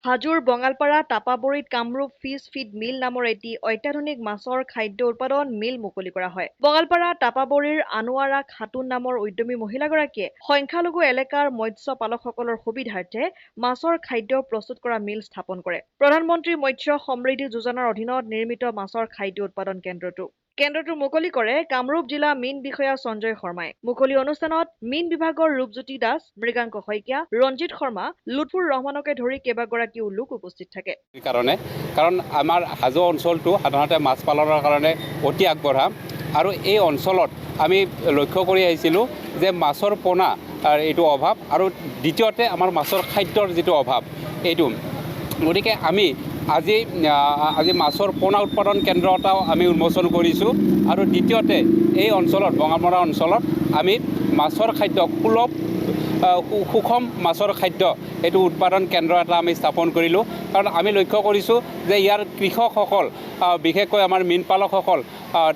হাজোৰ Bangalpara টাপাবৰীত Kamrup fish feed mill নামৰ এটি অত্যাধুনিক মাছৰ খাদ্য উৎপাদন মিল মুকলি কৰা হয়। বঙালপাৰা টাপাবৰীৰ আনোৱাৰা খাতুন নামৰ উদ্যমী মহিলাগৰাকীয়ে সংখ্যালঘু এলেকাৰ মৎস্য পালকসকলৰ সুবিধাৰ্থে মাছৰ খাদ্য প্ৰস্তুত কৰা মিল স্থাপন কৰে। প্ৰধানমন্ত্ৰী মৎস্য সমৃদ্ধি যোজনাৰ অধীনত নিৰ্মিত মাছৰ খাদ্য উৎপাদন কেন্দ্ৰটো মুকলি কৰে কামৰূপ জিলা মীন বিষয়া সঞ্জয় শৰ্মাই। মুকলি অনুষ্ঠানত মীন বিভাগৰ ৰূপজ্যোতি দাস, মৃগাংক শইকীয়া, ৰঞ্জিত শৰ্মা, লুৎফুৰ ৰহমানকে ধৰি কেইবাগৰাকীও লোক উপস্থিত থাকে। কাৰণ আমাৰ হাজো অঞ্চলটো সাধাৰণতে মাছ পালনৰ কাৰণে অতি আগবঢ়া আৰু এই অঞ্চলত আমি লক্ষ্য কৰি আহিছিলোঁ যে মাছৰ পোনা এইটো অভাৱ আৰু দ্বিতীয়তে আমাৰ মাছৰ খাদ্যৰ যিটো অভাৱ এইটো। গতিকে আমি আজি মাছৰ পোনা উৎপাদন কেন্দ্ৰ এটাও আমি উন্মোচন কৰিছোঁ আৰু দ্বিতীয়তে এই অঞ্চলত বঙালমৰা অঞ্চলত আমি মাছৰ খাদ্য সুষম মাছৰ খাদ্য এইটো উৎপাদন কেন্দ্ৰ এটা আমি স্থাপন কৰিলোঁ। কাৰণ আমি লক্ষ্য কৰিছোঁ যে ইয়াৰ কৃষকসকল বিশেষকৈ আমাৰ মীন পালকসকল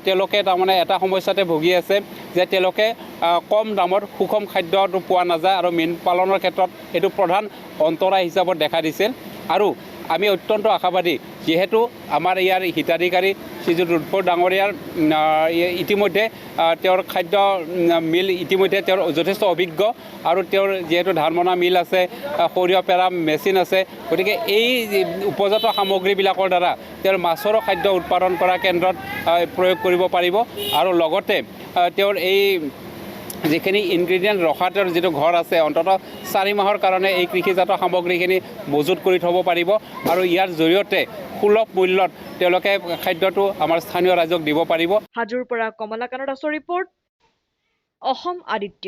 তেওঁলোকে তাৰমানে এটা সমস্যাতে ভুগি আছে যে তেওঁলোকে কম দামত সুষম খাদ্যটো পোৱা নাযায় আৰু মীন পালনৰ ক্ষেত্ৰত এইটো প্ৰধান অন্তৰায় হিচাপত দেখা দিছিল। আৰু আমি অত্যন্ত আশাবাদী যিহেতু আমাৰ ইয়াৰ হিতাধিকাৰী শ্ৰীযুত লুৎফুৰ ডাঙৰীয়াৰ ইতিমধ্যে তেওঁৰ খাদ্য মিল ইতিমধ্যে তেওঁৰ যথেষ্ট অভিজ্ঞ আৰু তেওঁৰ যিহেতু ধান বনা মিল আছে, সৰিয়হ পেৰা মেচিন আছে, গতিকে এই উপজাত সামগ্ৰীবিলাকৰ দ্বাৰা তেওঁৰ মাছৰো খাদ্য উৎপাদন কৰা কেন্দ্ৰত প্ৰয়োগ কৰিব পাৰিব আৰু লগতে তেওঁৰ এই যিখিনি ইনগ্ৰিডিয়েণ্ট ৰখা তেওঁৰ যিটো ঘৰ আছে অন্ততঃ 4 মাহৰ কাৰণে এই কৃষিজাত সামগ্ৰীখিনি মজুত কৰি থ'ব পাৰিব আৰু ইয়াৰ জৰিয়তে সুলভ মূল্যত তেওঁলোকে খাদ্যটো আমাৰ স্থানীয় ৰাইজক দিব পাৰিব। হাজোৰ পৰা কমলাকান্ত দাসৰ ৰিপৰ্ট, অসম আদিত্য।